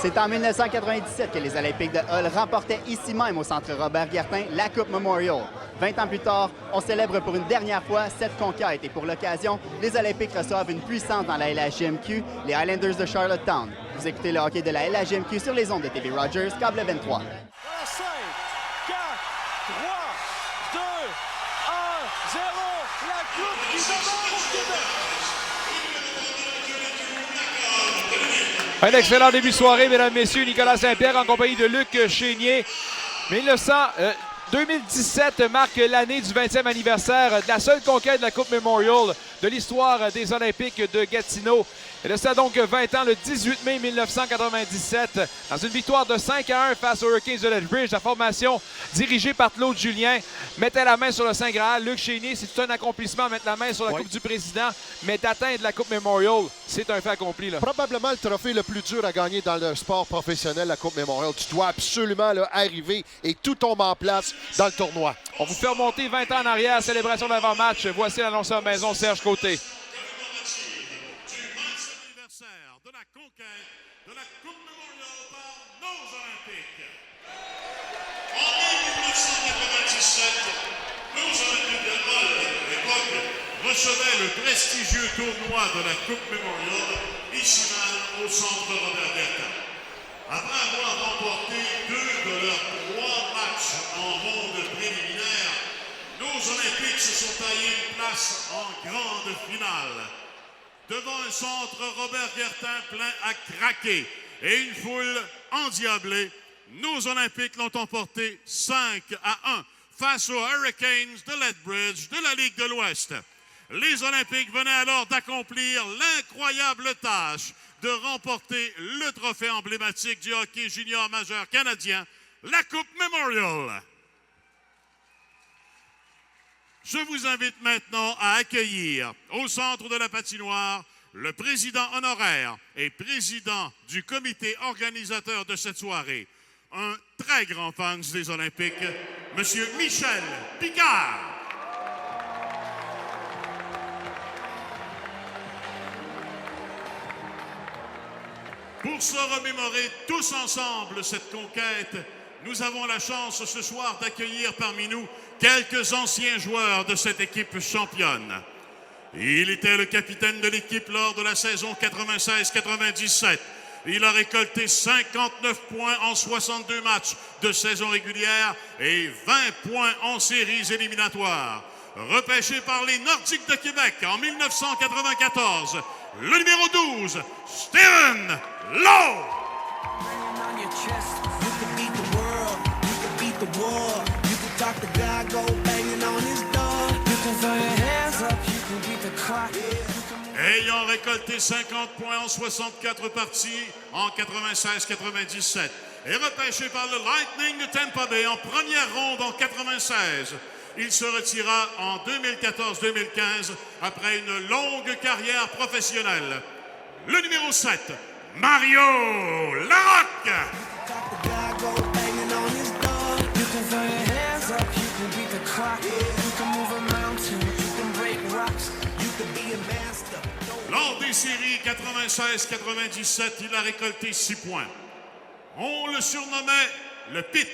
C'est en 1997 que les Olympiques de Hull remportaient ici même au Centre Robert-Guertin la Coupe Memorial. 20 ans plus tard, on célèbre pour une dernière fois cette conquête et pour l'occasion, les Olympiques reçoivent une puissance dans la LHJMQ, les Highlanders de Charlottetown. Vous écoutez le hockey de la LHJMQ sur les ondes de TV Rogers, câble 23. 5, 4, 3, 2, 1, 0, la coupe qui demeure au Québec! Un excellent début de soirée, mesdames, messieurs. Nicolas Saint-Pierre en compagnie de Luc Chénier. 2017 marque l'année du 20e anniversaire de la seule conquête de la Coupe Memorial de l'histoire des Olympiques de Gatineau. Et de ça donc 20 ans, le 18 mai 1997, dans une victoire de 5-1 face aux Hurricanes de Lethbridge, la formation dirigée par Claude Julien mettait la main sur le Saint Graal. Luc Chénier, c'est tout un accomplissement, mettre la main sur la Coupe du Président, mais d'atteindre la Coupe Memorial, c'est un fait accompli. Là. Probablement le trophée le plus dur à gagner dans le sport professionnel, la Coupe Memorial. Tu dois absolument là, arriver et tout tombe en place dans le tournoi. On vous fait remonter 20 ans en arrière, célébration d'avant-match. Voici l'annonceur maison Serge Côté. De la conquête de la Coupe Memorial par nos Olympiques. En 1997, nos Olympiques de Hull, à l'époque, recevaient le prestigieux tournoi de la Coupe Memorial, ici même au Centre Robert-Guertin. Après avoir remporté 2 de leurs 3 matchs en ronde préliminaire, nos Olympiques se sont taillés une place en grande finale. Devant un centre Robert-Guertin plein à craquer et une foule endiablée, nos Olympiques l'ont emporté 5-1 face aux Hurricanes de Lethbridge de la Ligue de l'Ouest. Les Olympiques venaient alors d'accomplir l'incroyable tâche de remporter le trophée emblématique du hockey junior majeur canadien, la Coupe Memorial. Je vous invite maintenant à accueillir au centre de la patinoire le président honoraire et président du comité organisateur de cette soirée, un très grand fan des Olympiques, M. Michel Picard. Pour se remémorer tous ensemble cette conquête, nous avons la chance ce soir d'accueillir parmi nous quelques anciens joueurs de cette équipe championne. Il était le capitaine de l'équipe lors de la saison 96-97. Il a récolté 59 points en 62 matchs de saison régulière et 20 points en séries éliminatoires. Repêché par les Nordiques de Québec en 1994, le numéro 12, Steven Lowe. Ayant récolté 50 points en 64 parties en 96-97 et repêché par le Lightning de Tampa Bay en première ronde en 96, il se retira en 2014-2015 après une longue carrière professionnelle. Le numéro 7, Mario Larocque. Lors des séries 96-97, il a récolté 6 points. On le surnommait le Pit.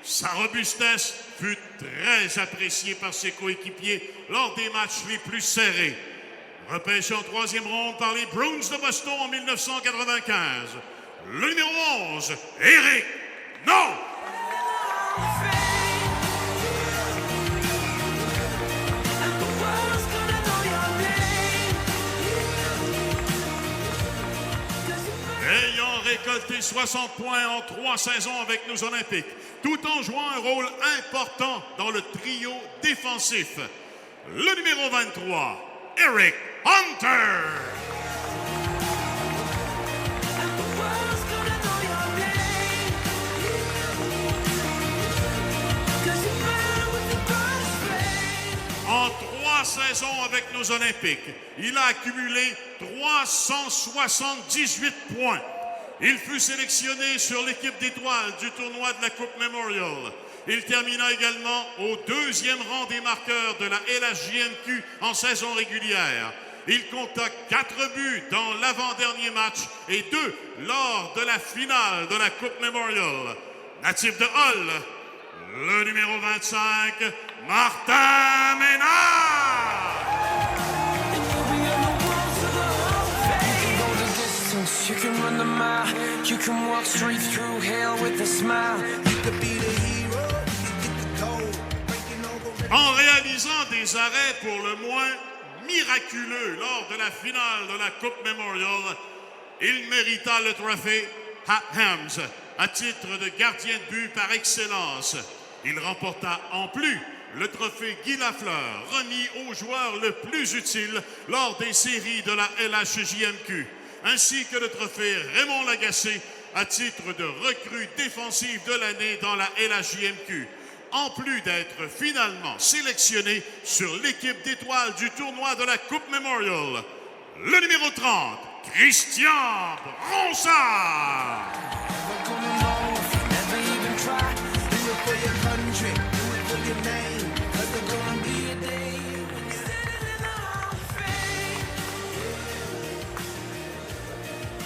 Sa robustesse fut très appréciée par ses coéquipiers lors des matchs les plus serrés. Repêché en 3e ronde par les Bruins de Boston en 1995, le numéro 11, Eric No. Ayant récolté 60 points en 3 saisons avec nos Olympiques, tout en jouant un rôle important dans le trio défensif. Le numéro 23, Eric Hunter. En 3 saisons avec nos Olympiques, il a accumulé 378 points. Il fut sélectionné sur l'équipe d'étoiles du tournoi de la Coupe Memorial. Il termina également au 2e rang des marqueurs de la LHJMQ en saison régulière. Il compta 4 buts dans l'avant-dernier match et 2 lors de la finale de la Coupe Memorial. Natif de Hull, le numéro 25, Martin Ménard. You can run the mile, you can walk straight through hell with a smile. You could be the hero, you can get the gold, breaking over. En réalisant des arrêts pour le moins miraculeux lors de la finale de la Coupe Memorial, il mérita le trophée Pat Hams à titre de gardien de but par excellence. Il remporta en plus le trophée Guy Lafleur, remis au joueur le plus utile lors des séries de la LHJMQ, ainsi que le trophée Raymond Lagacé à titre de recrue défensive de l'année dans la LHJMQ, en plus d'être finalement sélectionné sur l'équipe d'étoiles du tournoi de la Coupe Memorial. Le numéro 30, Christian Bronsard.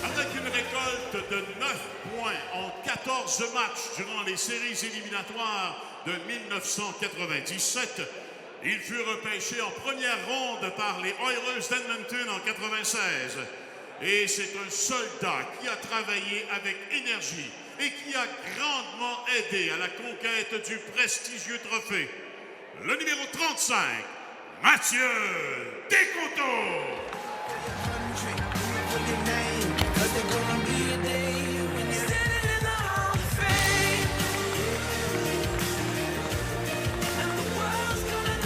Avec une récolte de 9 points en 14 matchs durant les séries éliminatoires de 1997, il fut repêché en première ronde par les Oilers d'Edmonton en 96. Et c'est un soldat qui a travaillé avec énergie et qui a grandement aidé à la conquête du prestigieux trophée. Le numéro 35, Mathieu Descoteaux.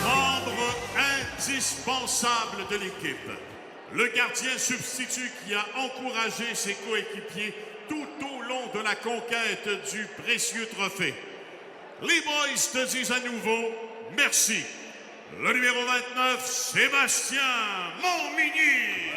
Membre indispensable de l'équipe, le gardien substitut qui a encouragé ses coéquipiers tout au long de la conquête du précieux trophée. Les boys te disent à nouveau merci. Le numéro 29, Sébastien Montmigny.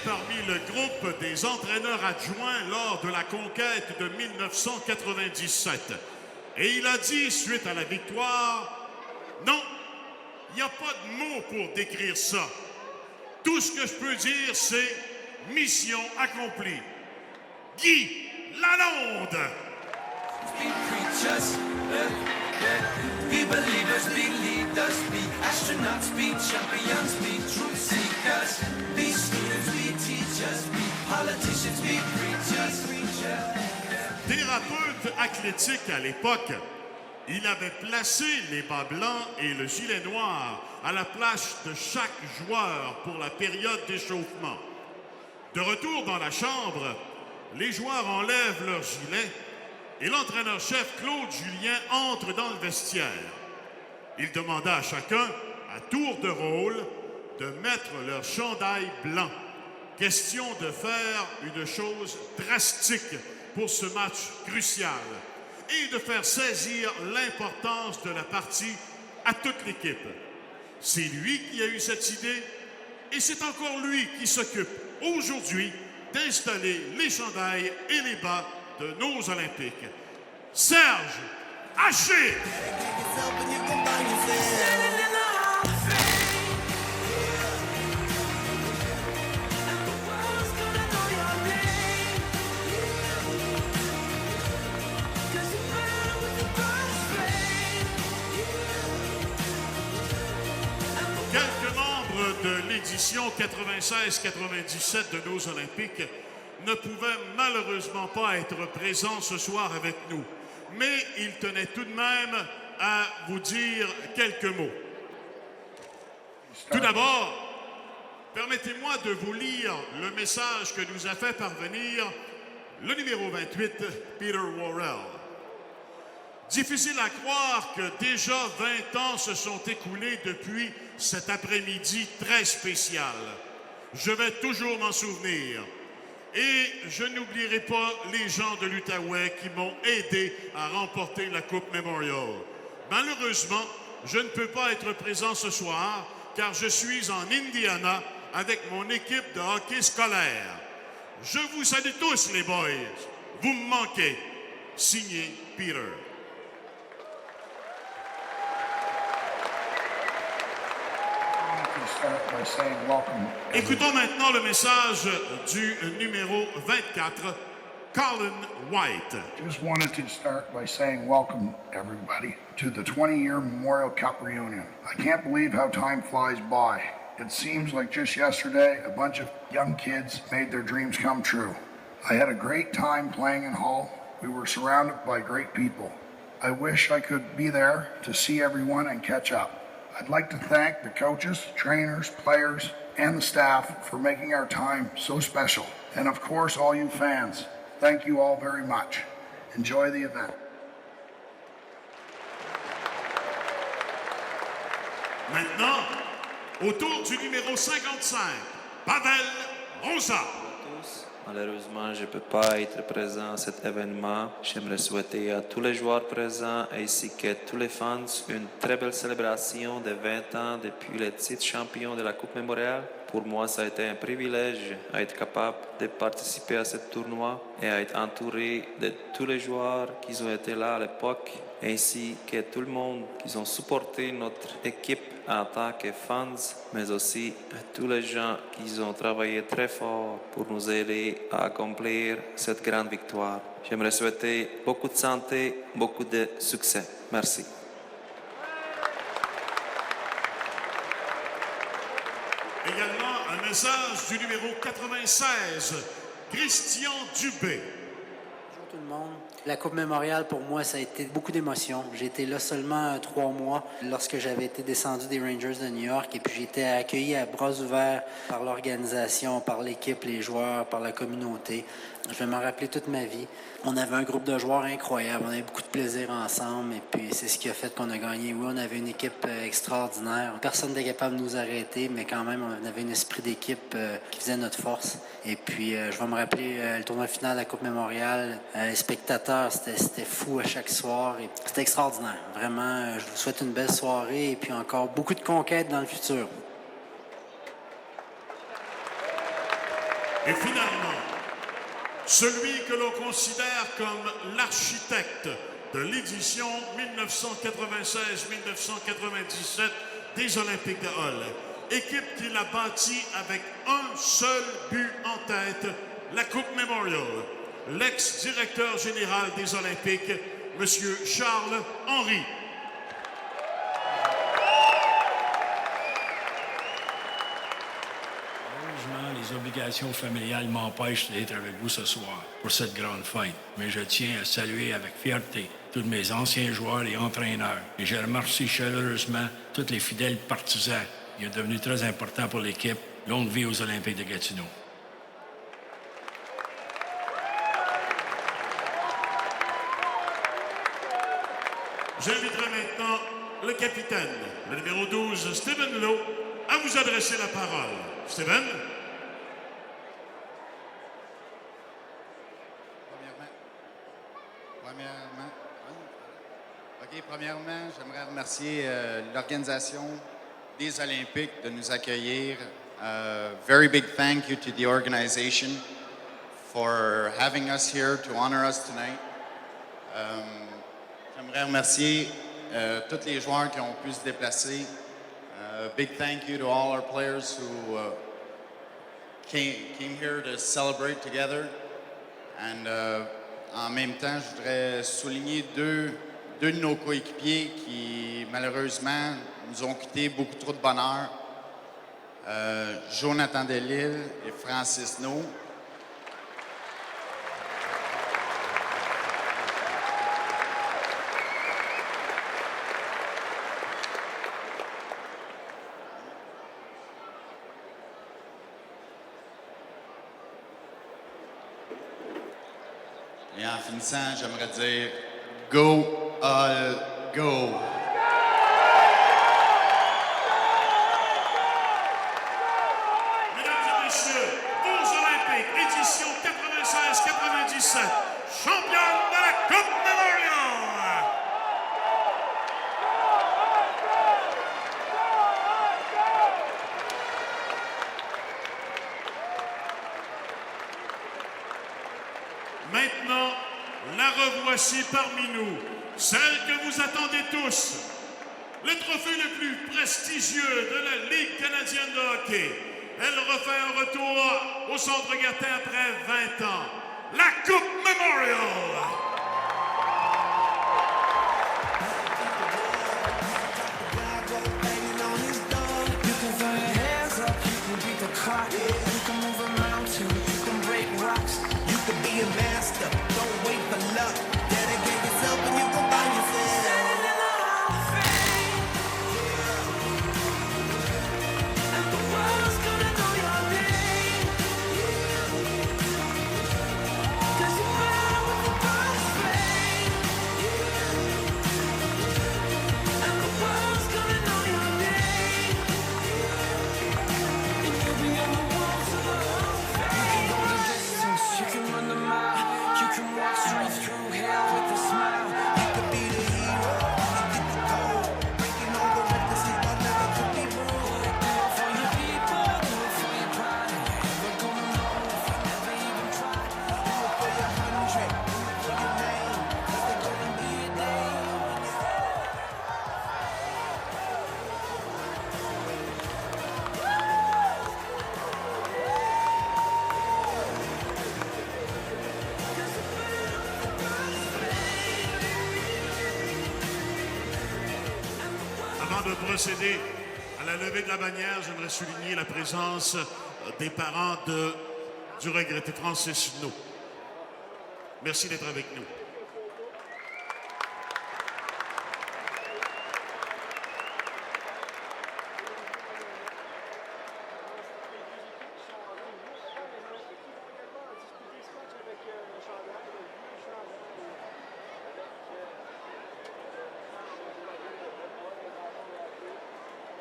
Parmi le groupe des entraîneurs adjoints lors de la conquête de 1997. Et il a dit, suite à la victoire, « Non, il n'y a pas de mots pour décrire ça. Tout ce que je peux dire, c'est mission accomplie. » Guy Lalonde. Be believers, be leaders, be astronauts, be champions, be truth seekers, be students, be teachers, be politicians, be preachers. Thérapeute athlétique à l'époque, il avait placé les bas blancs et le gilet noir à la place de chaque joueur pour la période d'échauffement. De retour dans la chambre, les joueurs enlèvent leur gilet et l'entraîneur-chef Claude Julien entre dans le vestiaire. Il demanda à chacun, à tour de rôle, de mettre leur chandail blanc. Question de faire une chose drastique pour ce match crucial et de faire saisir l'importance de la partie à toute l'équipe. C'est lui qui a eu cette idée et c'est encore lui qui s'occupe aujourd'hui d'installer les chandails et les bas de nos Olympiques. Serge Haché. Quelques membres de l'édition 96-97 de nos Olympiques ne pouvaient malheureusement pas être présents ce soir avec nous, mais ils tenaient tout de même à vous dire quelques mots. Tout d'abord, permettez-moi de vous lire le message que nous a fait parvenir le numéro 28, Peter Worrell. Difficile à croire que déjà 20 ans se sont écoulés depuis cet après-midi très spécial. Je vais toujours m'en souvenir. Et je n'oublierai pas les gens de l'Outaouais qui m'ont aidé à remporter la Coupe Memorial. Malheureusement, je ne peux pas être présent ce soir car je suis en Indiana avec mon équipe de hockey scolaire. Je vous salue tous, les boys. Vous me manquez. Signé Peter. Écoutons maintenant le message du numéro 24, Colin White. Just wanted to start by saying welcome, everybody, to the 20-year Memorial Cup reunion. I can't believe how time flies by. It seems like just yesterday, a bunch of young kids made their dreams come true. I had a great time playing in Hull. We were surrounded by great people. I wish I could be there to see everyone and catch up. I'd like to thank the coaches, trainers, players, and the staff for making our time so special. And of course, all you fans. Thank you all very much. Enjoy the event. Maintenant, autour du numéro 55, Pavel Rosa. Malheureusement, je ne peux pas être présent à cet événement. J'aimerais souhaiter à tous les joueurs présents ainsi qu'à tous les fans une très belle célébration de 20 ans depuis le titre champion de la Coupe Mémorial. Pour moi, ça a été un privilège d'être capable de participer à ce tournoi et à être entouré de tous les joueurs qui ont été là à l'époque, ainsi que tout le monde qui ont supporté notre équipe en tant que fans, mais aussi à tous les gens qui ont travaillé très fort pour nous aider à accomplir cette grande victoire. J'aimerais souhaiter beaucoup de santé, beaucoup de succès. Merci. Également, un message du numéro 96, Christian Dubé. Bonjour tout le monde. La Coupe Mémorial, pour moi, ça a été beaucoup d'émotions. J'ai été là seulement 3 mois lorsque j'avais été descendu des Rangers de New York et puis j'ai été accueilli à bras ouverts par l'organisation, par l'équipe, les joueurs, par la communauté. Je vais m'en rappeler toute ma vie. On avait un groupe de joueurs incroyable. On avait beaucoup de plaisir ensemble et puis c'est ce qui a fait qu'on a gagné. Oui, on avait une équipe extraordinaire. Personne n'était capable de nous arrêter, mais quand même, on avait un esprit d'équipe qui faisait notre force. Et puis, je vais me rappeler le tournoi final de la Coupe Mémorial. Les spectateurs, c'était fou à chaque soir. Et c'était extraordinaire. Vraiment, je vous souhaite une belle soirée et puis encore beaucoup de conquêtes dans le futur. Et finalement, celui que l'on considère comme l'architecte de l'édition 1996-1997 des Olympiques de Hull. Équipe qu'il a bâtie avec un seul but en tête, la Coupe Memorial. L'ex-directeur général des Olympiques, M. Charles Henry. Les obligations familiales m'empêchent d'être avec vous ce soir pour cette grande fête. Mais je tiens à saluer avec fierté tous mes anciens joueurs et entraîneurs. Et je remercie chaleureusement tous les fidèles partisans qui sont devenus très importants pour l'équipe. Longue vie aux Olympiques de Gatineau. J'inviterai maintenant le capitaine, le numéro 12, Stephen Lowe, à vous adresser la parole. Stephen? Premièrement, j'aimerais remercier l'organisation des Olympiques de nous accueillir. Very big thank you to the organization for having us here to honor us tonight. J'aimerais remercier tous les joueurs qui ont pu se déplacer. Big thank you to all our players who came here to celebrate together. And en même temps, je voudrais souligner deux de nos coéquipiers qui, malheureusement, nous ont quitté beaucoup trop de bonheur. Jonathan Delisle et Francis No. Et en finissant, j'aimerais dire « Go! Go! » Mesdames et messieurs, vos Olympiques, édition 96-97, championne de la Coupe Memorial! Maintenant, la revoici parmi nous, celle que vous attendez tous. Le trophée le plus prestigieux de la Ligue canadienne de hockey. Elle refait un retour au Centre Gartin après 20 ans. La Coupe Memorial! Avant de procéder à la levée de la bannière, j'aimerais souligner la présence des parents du regretté Francis No. Merci d'être avec nous.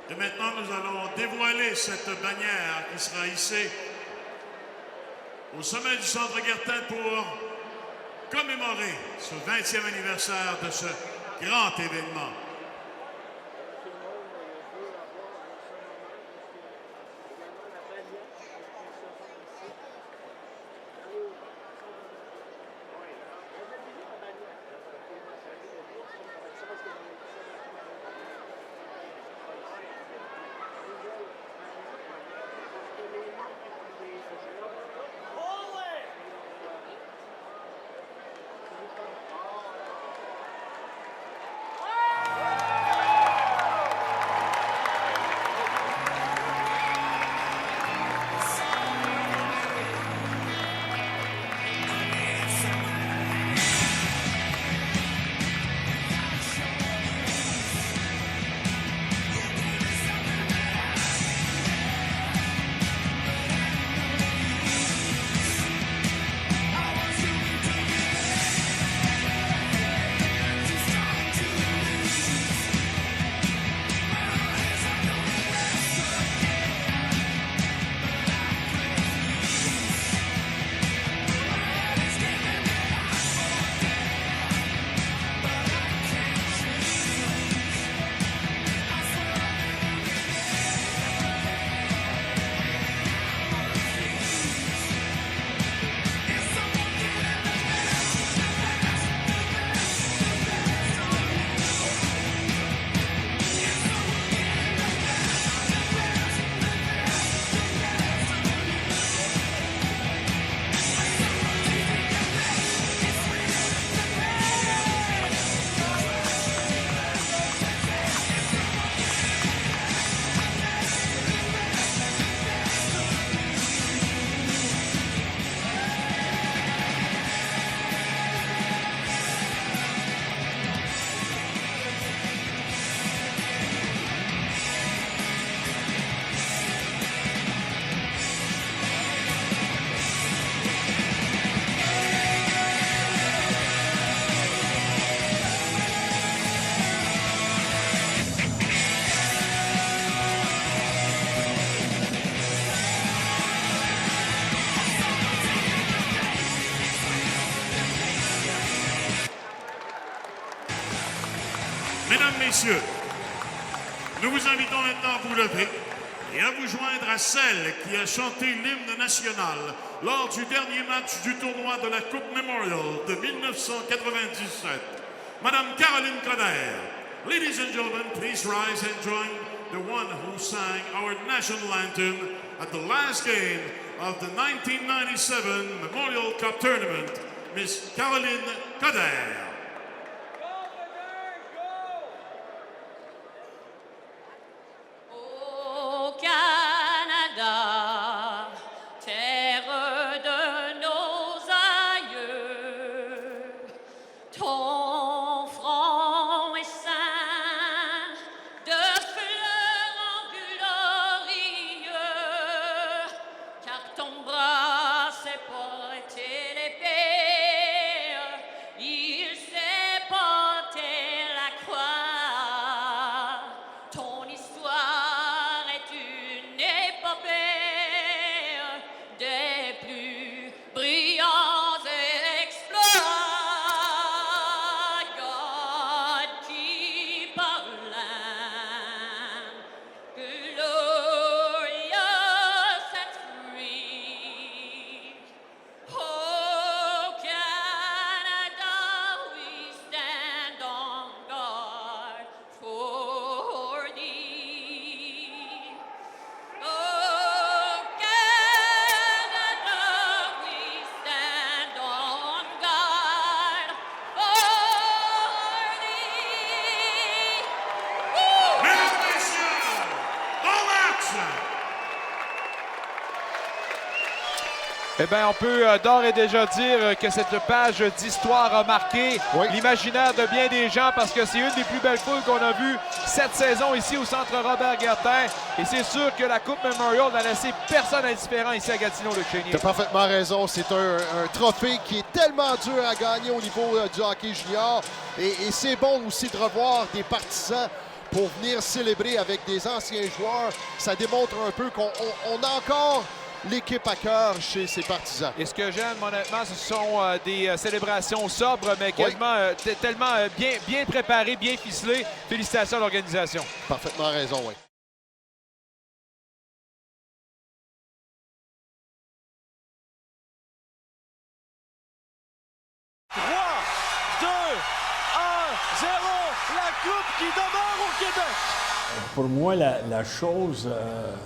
Et maintenant, nous allons dévoiler cette bannière qui sera hissée au sommet du Centre Gartin pour commémorer ce 20e anniversaire de ce grand événement. Mesdames, Messieurs, nous vous invitons maintenant à vous lever et à vous joindre à celle qui a chanté l'hymne national lors du dernier match du tournoi de la Coupe Memorial de 1997, Madame Caroline Coderre. Ladies and gentlemen, please rise and join the one who sang our national anthem at the last game of the 1997 Memorial Cup Tournament, Miss Caroline Coderre. Eh bien, on peut d'ores et déjà dire que cette page d'histoire a marqué l'imaginaire de bien des gens parce que c'est une des plus belles foules qu'on a vues cette saison ici au Centre Robert-Gartin. Et c'est sûr que la Coupe Memorial n'a laissé personne indifférent ici à Gatineau, Luc Chénier. Tu as parfaitement raison. C'est un trophée qui est tellement dur à gagner au niveau du hockey junior. Et c'est bon aussi de revoir des partisans pour venir célébrer avec des anciens joueurs. Ça démontre un peu qu'on a encore l'équipe à cœur chez ses partisans. Et ce que j'aime, honnêtement, ce sont des célébrations sobres, mais quasiment tellement bien préparées, bien ficelées. Félicitations à l'organisation. Parfaitement raison, oui. La coupe qui demeure au Québec. Pour moi, la chose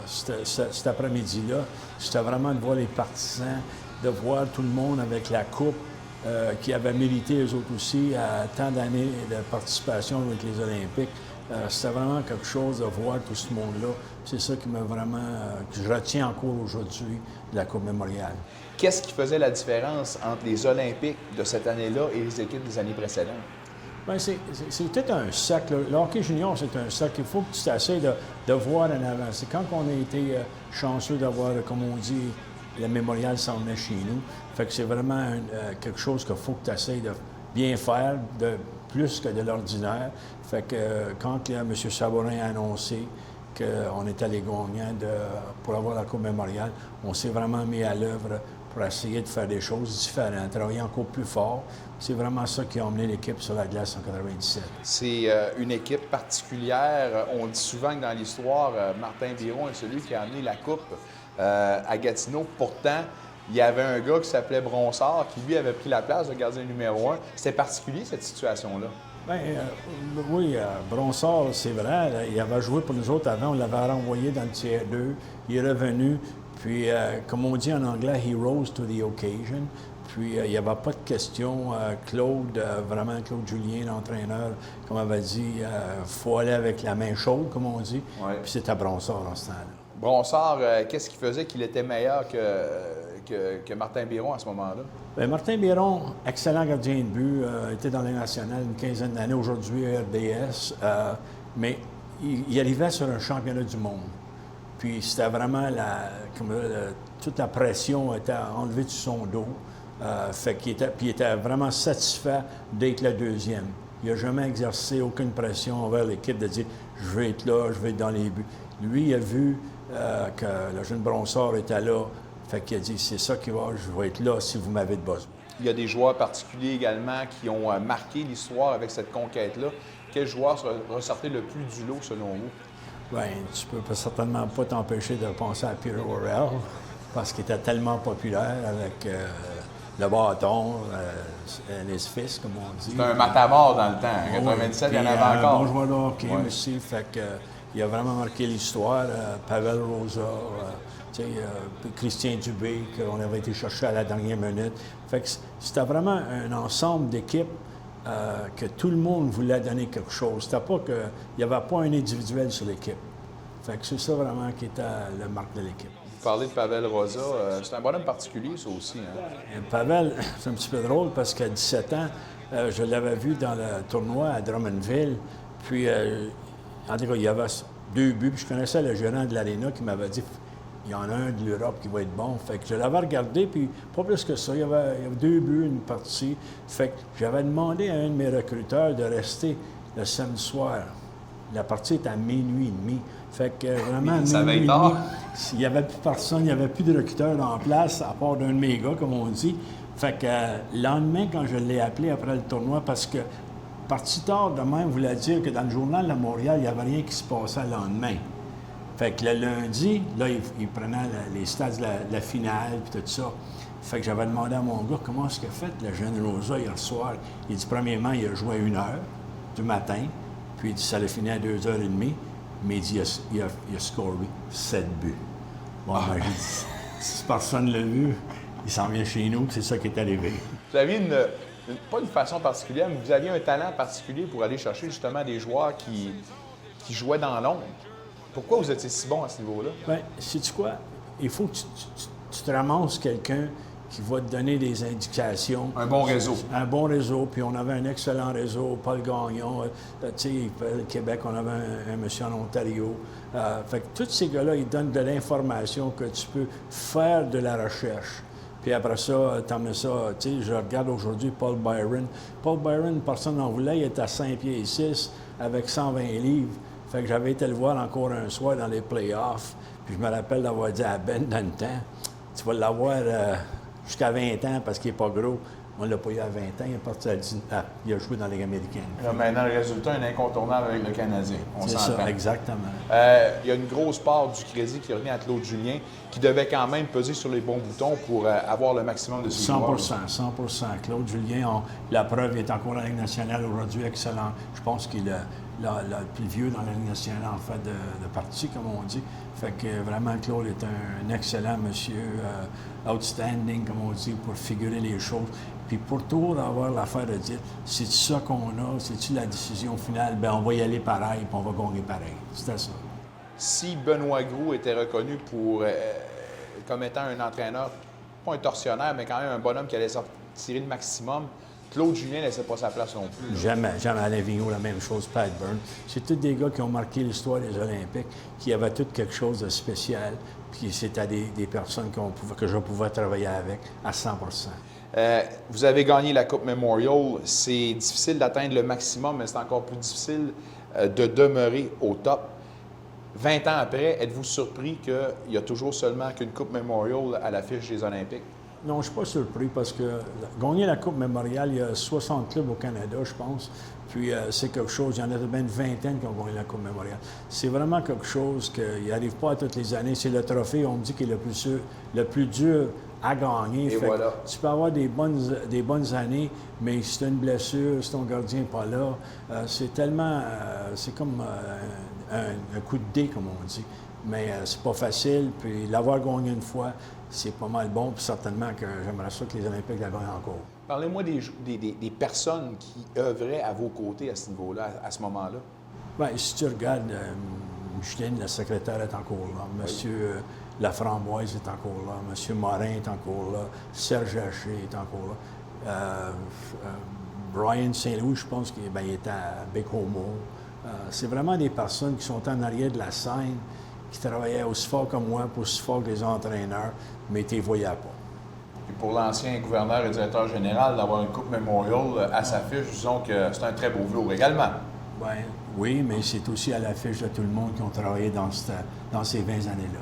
cet après-midi-là, c'était vraiment de voir les partisans, de voir tout le monde avec la coupe qui avait mérité eux autres aussi à tant d'années de participation avec les Olympiques. C'était vraiment quelque chose de voir tout ce monde-là. C'est ça qui m'a vraiment, que je retiens encore aujourd'hui de la Coupe Memorial. Qu'est-ce qui faisait la différence entre les Olympiques de cette année-là et les équipes des années précédentes? Bien, c'est peut-être un sac. Le hockey junior, c'est un sac. Il faut que tu t'essayes de voir en avant. C'est quand on a été chanceux d'avoir, comme on dit, le mémorial s'en venait chez nous. Fait que c'est vraiment quelque chose qu'il faut que tu essayes de bien faire, de plus que de l'ordinaire. Fait que quand M. Sabourin a annoncé qu'on était les gagnants pour avoir la Coupe Memorial, on s'est vraiment mis à l'œuvre pour essayer de faire des choses différentes, travailler encore plus fort. C'est vraiment ça qui a emmené l'équipe sur la glace en 97. C'est une équipe particulière. On dit souvent que dans l'histoire, Martin Biron est celui qui a amené la Coupe à Gatineau. Pourtant, il y avait un gars qui s'appelait Bronsard qui, lui, avait pris la place de gardien numéro 1. C'était particulier, cette situation-là? Bien, oui, Bronsard, c'est vrai. Il avait joué pour nous autres avant. On l'avait renvoyé dans le tiers 2. Il est revenu. Puis, comme on dit en anglais, he rose to the occasion. Puis, il n'y avait pas de question. Claude Julien, l'entraîneur, comme on avait dit, il faut aller avec la main chaude, comme on dit. Ouais. Puis, c'était Bronsard en ce temps-là. Bronsard, qu'est-ce qui faisait qu'il était meilleur que Martin Biron à ce moment-là? Bien, Martin Biron, excellent gardien de but, était dans la nationale une quinzaine d'années, aujourd'hui à RDS. Mais il arrivait sur un championnat du monde. Puis c'était vraiment toute la pression était enlevée de son dos. Il était vraiment satisfait d'être le deuxième. Il n'a jamais exercé aucune pression envers l'équipe de dire « je vais être là, je vais être dans les buts ». Lui, il a vu que le jeune Bronsard était là. Fait qu'il a dit « c'est ça qui va, je vais être là si vous m'avez de besoin ». Il y a des joueurs particuliers également qui ont marqué l'histoire avec cette conquête-là. Quel joueur ressortait le plus du lot selon vous? Bien, tu peux certainement pas t'empêcher de penser à Peter Worrell, parce qu'il était tellement populaire avec le bâton, les fils, comme on dit. C'était un matamor dans le temps. En 97, il y en avait encore. Un bon joueur de hockey aussi. Fait que, il a vraiment marqué l'histoire. Pavel Rosa, Christian Dubé, qu'on avait été chercher à la dernière minute. Fait que c'était vraiment un ensemble d'équipes que tout le monde voulait donner quelque chose. C'était pas que il n'y avait pas un individuel sur l'équipe. Fait que c'est ça vraiment qui était le marque de l'équipe. Vous parlez de Pavel Rosa, c'est un bonhomme particulier, ça aussi. Hein? Pavel, c'est un petit peu drôle parce qu'à 17 ans, je l'avais vu dans le tournoi à Drummondville. Puis, en tout cas, il y avait 2 buts. Puis je connaissais le gérant de l'aréna qui m'avait dit il y en a un de l'Europe qui va être bon. Fait que je l'avais regardé, puis pas plus que ça. Il y avait 2 buts, une partie. Fait que j'avais demandé à un de mes recruteurs de rester le samedi soir. La partie est à minuit et demi. Fait que vraiment, ça va être tard. Il n'y avait plus personne, il n'y avait plus de recruteurs en place, à part d'un de mes gars, comme on dit. Fait que le lendemain, quand je l'ai appelé après le tournoi, parce que parti tard de même voulait dire que dans le journal de Montréal, il n'y avait rien qui se passait le lendemain. Fait que le lundi, là, il prenait les stats de la finale et tout ça. Fait que j'avais demandé à mon gars comment est-ce qu'il a fait le jeune Rosa hier soir. Il dit, premièrement, il a joué à 1h du matin, puis il dit, ça l'a fini à 2h30, mais il dit, il a scoré 7 buts. Bon, ben, j'ai dit, si personne ne l'a vu, il s'en vient chez nous, c'est ça qui est arrivé. Vous aviez pas une façon particulière, mais vous aviez un talent particulier pour aller chercher justement des joueurs qui jouaient dans l'ombre. Pourquoi vous étiez si bon à ce niveau-là? Bien, sais-tu quoi? Il faut que tu te ramasses quelqu'un qui va te donner des indications. Un bon réseau. Un bon réseau, puis on avait un excellent réseau. Paul Gagnon, tu sais, Québec, on avait un monsieur en Ontario. Fait que tous ces gars-là, ils donnent de l'information que tu peux faire de la recherche. Puis après ça, t'emmènes ça, tu sais, je regarde aujourd'hui Paul Byron. Paul Byron, personne n'en voulait, il était à 5 pieds et 6 avec 120 livres. Fait que j'avais été le voir encore un soir dans les playoffs. Puis je me rappelle d'avoir dit à Ben dans le temps, tu vas l'avoir jusqu'à 20 ans parce qu'il n'est pas gros. On ne l'a pas eu à 20 ans, il est parti il a joué dans la Ligue américaine. Là, maintenant, le résultat est incontournable avec le Canadien. C'est ça, exactement. Il y a une grosse part du crédit qui revient à Claude Julien, qui devait quand même peser sur les bons boutons pour avoir le maximum de ses 100 joueurs. 100 Claude Julien, la preuve est encore en Ligue nationale aujourd'hui, excellent. Je pense qu'il est le plus vieux dans la Ligue nationale, en fait, de partie, comme on dit. Fait que vraiment, Claude est un excellent monsieur, outstanding, comme on dit, pour figurer les choses. Puis pour toujours avoir l'affaire de dire, c'est-tu ça qu'on a, c'est-tu la décision finale, bien on va y aller pareil, puis on va gagner pareil. C'était ça. Si Benoît Groulx était reconnu comme étant un entraîneur, pas un tortionnaire, mais quand même un bonhomme qui allait tirer le maximum, Claude Julien ne laissait pas sa place non plus. Jamais. Alain Vigneault, la même chose, Pat Burns. C'est tous des gars qui ont marqué l'histoire des Olympiques, qui avaient tout quelque chose de spécial, puis c'était des personnes que je pouvais travailler avec à 100 Vous avez gagné la Coupe Memorial. C'est difficile d'atteindre le maximum, mais c'est encore plus difficile de demeurer au top. 20 ans après, êtes-vous surpris qu'il y a toujours seulement qu'une Coupe Memorial à l'affiche des Olympiques? Non, je ne suis pas surpris parce que gagner la Coupe Memorial, il y a 60 clubs au Canada, je pense. Puis c'est quelque chose, il y en a bien une vingtaine qui ont gagné la Coupe Memorial. C'est vraiment quelque chose qui n'arrive pas à toutes les années. C'est le trophée, on me dit, qui est le plus dur à gagner. Et voilà. Tu peux avoir des bonnes années, mais si tu as une blessure, si ton gardien n'est pas là, c'est tellement... c'est comme un coup de dé, comme on dit. Mais c'est pas facile, puis l'avoir gagné une fois, c'est pas mal bon, puis certainement que j'aimerais ça que les Olympiques la gagnent encore. Parlez-moi des personnes qui œuvraient à vos côtés à ce niveau-là, à ce moment-là. Bien, si tu regardes, Micheline, la secrétaire, est encore là. Monsieur Laframboise est encore là. Monsieur Morin est encore là. Serge Haché est encore là. Brian Saint-Louis, je pense qu'il est à Bécomo. C'est vraiment des personnes qui sont en arrière de la scène, qui travaillaient aussi fort que moi, aussi fort que les entraîneurs, mais tu ne les voyais pas. Puis pour l'ancien gouverneur et directeur général, d'avoir une Coupe Memorial à sa fiche, disons que c'est un très beau velours également. Bien, oui, mais c'est aussi à la fiche de tout le monde qui ont travaillé dans ces 20 années-là.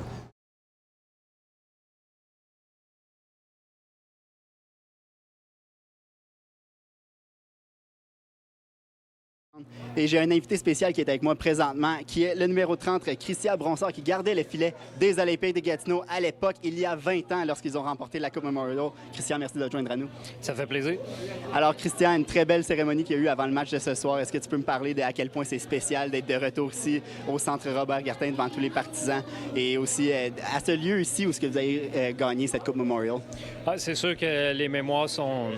Et j'ai un invité spécial qui est avec moi présentement, qui est le numéro 30, Christian Bronsard, qui gardait le filet des Olympiques de Gatineau à l'époque, il y a 20 ans, lorsqu'ils ont remporté la Coupe Memorial. Christian, merci de te joindre à nous. Ça fait plaisir. Alors, Christian, une très belle cérémonie qu'il y a eu avant le match de ce soir. Est-ce que tu peux me parler de à quel point c'est spécial d'être de retour ici au Centre Robert-Gartin devant tous les partisans et aussi à ce lieu ici où vous avez gagné cette Coupe Memorial? Ah, c'est sûr que les mémoires sont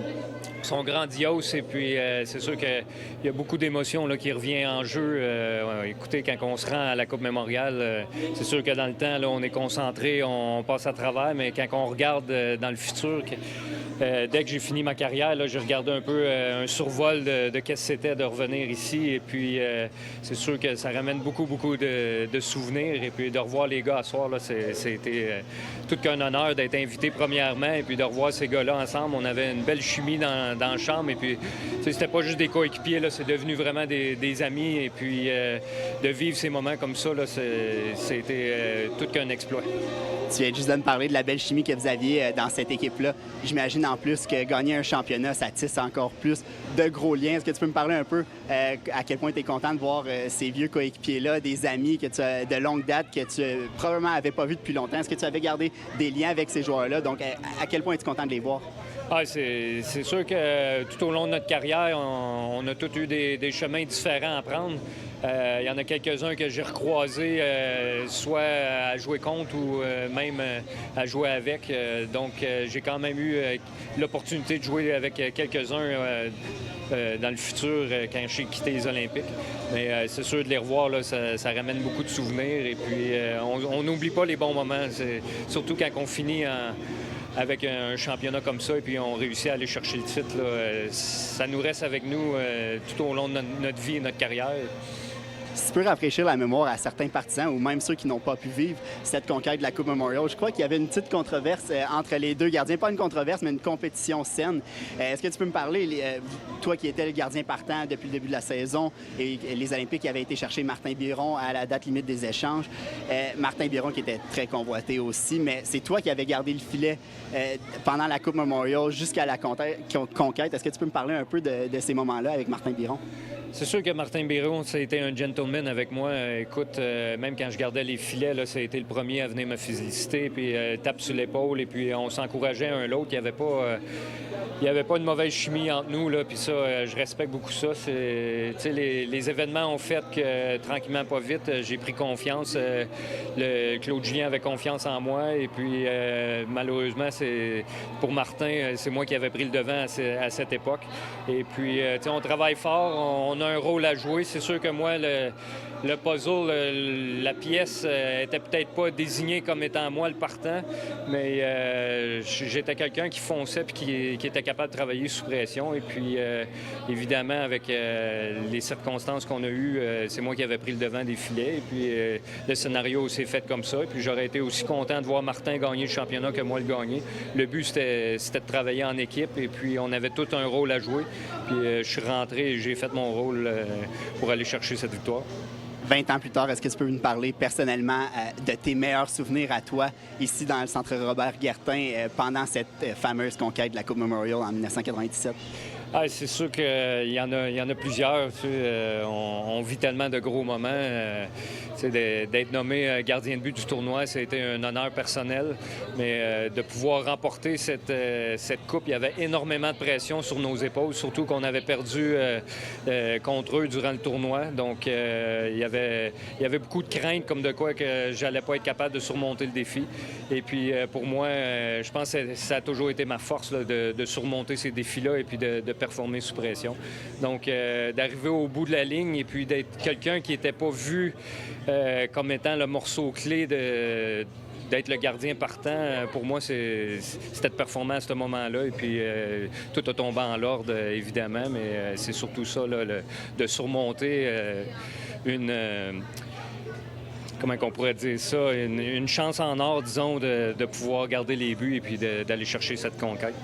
grandioses et puis c'est sûr qu'il y a beaucoup d'émotions là, qui revient en jeu. Écoutez, quand on se rend à la Coupe Memorial, c'est sûr que dans le temps, là, on est concentré, on passe à travers, mais quand on regarde dans le futur, dès que j'ai fini ma carrière, là, j'ai regardé un peu un survol de qu'est-ce que c'était de revenir ici. Et puis, c'est sûr que ça ramène beaucoup de souvenirs. Et puis, de revoir les gars à soir, là, c'était tout qu'un honneur d'être invité premièrement. Et puis, de revoir ces gars-là ensemble. On avait une belle chimie dans la chambre. Et puis, c'était pas juste des coéquipiers, là, c'est devenu vraiment des amis. Et puis, de vivre ces moments comme ça, là, c'était tout qu'un exploit. Tu viens juste de me parler de la belle chimie que vous aviez dans cette équipe-là. J'imagine en plus que gagner un championnat, ça tisse encore plus de gros liens. Est-ce que tu peux me parler un peu à quel point tu es content de voir ces vieux coéquipiers-là, des amis que tu as de longue date que tu probablement n'avais pas vus depuis longtemps? Est-ce que tu avais gardé des liens avec ces joueurs-là? Donc, à quel point es-tu content de les voir? Ah, c'est sûr que tout au long de notre carrière, on a tous eu des chemins différents à prendre. Il y en a quelques-uns que j'ai recroisés, soit à jouer contre ou même à jouer avec. Donc, j'ai quand même eu l'opportunité de jouer avec quelques-uns dans le futur quand j'ai quitté les Olympiques. Mais c'est sûr de les revoir, là, ça ramène beaucoup de souvenirs. Et puis, on n'oublie pas les bons moments, surtout quand on finit avec un championnat comme ça et puis on réussit à aller chercher le titre. Là, ça nous reste avec nous tout au long de notre vie et notre carrière. Si tu peux rafraîchir la mémoire à certains partisans ou même ceux qui n'ont pas pu vivre cette conquête de la Coupe Memorial, je crois qu'il y avait une petite controverse entre les deux gardiens. Pas une controverse, mais une compétition saine. Est-ce que tu peux me parler, toi qui étais le gardien partant depuis le début de la saison et les Olympiques qui avaient été chercher Martin Biron à la date limite des échanges. Martin Biron qui était très convoité aussi, mais c'est toi qui avais gardé le filet pendant la Coupe Memorial jusqu'à la conquête. Est-ce que tu peux me parler un peu de ces moments-là avec Martin Biron? C'est sûr que Martin Biron, ça a été un gentleman avec moi. Écoute, même quand je gardais les filets, là, ça a été le premier à venir me féliciter, puis tape sur l'épaule, et puis on s'encourageait un l'autre. Il n'y avait pas une mauvaise chimie entre nous, là, puis ça, je respecte beaucoup ça. Les événements ont fait que, tranquillement, pas vite, j'ai pris confiance. Claude Julien avait confiance en moi, et puis malheureusement, pour Martin, c'est moi qui avais pris le devant à cette époque. Et puis, on travaille fort, on a un rôle à jouer. C'est sûr que moi, le puzzle, la pièce était peut-être pas désignée comme étant moi le partant, mais j'étais quelqu'un qui fonçait et qui était capable de travailler sous pression. Et puis, évidemment, avec les circonstances qu'on a eues, c'est moi qui avais pris le devant des filets. Et puis, le scénario s'est fait comme ça. Et puis, j'aurais été aussi content de voir Martin gagner le championnat que moi le gagner. Le but, c'était de travailler en équipe. Et puis, on avait tout un rôle à jouer. Puis, je suis rentré et j'ai fait mon rôle pour aller chercher cette victoire. 20 ans plus tard, est-ce que tu peux nous parler personnellement de tes meilleurs souvenirs à toi ici dans le Centre Robert-Gartin pendant cette fameuse conquête de la Coupe Memorial en 1997? Ah, c'est sûr qu'il y en a plusieurs. Tu sais, on vit tellement de gros moments. D'être nommé gardien de but du tournoi, ça a été un honneur personnel. Mais de pouvoir remporter cette coupe, il y avait énormément de pression sur nos épaules, surtout qu'on avait perdu contre eux durant le tournoi. Donc, il y avait beaucoup de craintes comme de quoi que j'allais pas être capable de surmonter le défi. Et puis, pour moi, je pense que ça a toujours été ma force là, de surmonter ces défis-là et puis de performer sous pression. Donc, d'arriver au bout de la ligne et puis d'être quelqu'un qui n'était pas vu comme étant le morceau clé d'être le gardien partant, pour moi, c'était de performer à ce moment-là. Et puis, tout a tombé en l'ordre, évidemment, mais c'est surtout ça, là, de surmonter comment on pourrait dire ça, une chance en or, disons, de pouvoir garder les buts et puis d'aller chercher cette conquête.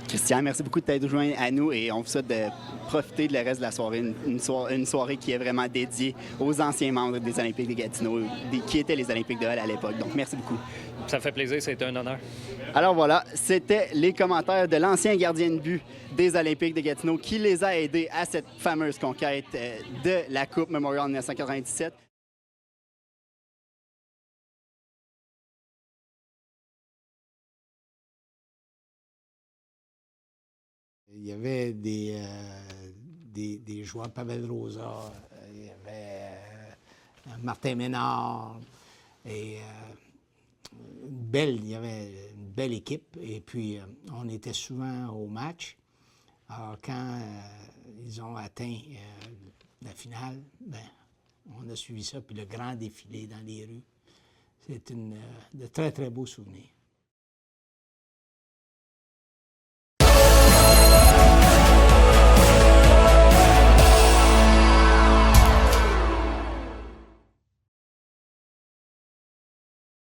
Christian, merci beaucoup de t'être joint à nous et on vous souhaite de profiter de le reste de la soirée, une soirée qui est vraiment dédiée aux anciens membres des Olympiques de Gatineau, qui étaient les Olympiques de Hull à l'époque. Donc, merci beaucoup. ça fait plaisir, c'est un honneur. Alors voilà, c'était les commentaires de l'ancien gardien de but des Olympiques de Gatineau qui les a aidés à cette fameuse conquête de la Coupe Memorial en 1997. Il y avait des joueurs, Pavel Rosa, il y avait Martin Ménard, et il y avait une belle équipe. Et puis, on était souvent au match. Alors, quand ils ont atteint la finale, ben, on a suivi ça. Puis le grand défilé dans les rues, c'est de très, très beaux souvenirs.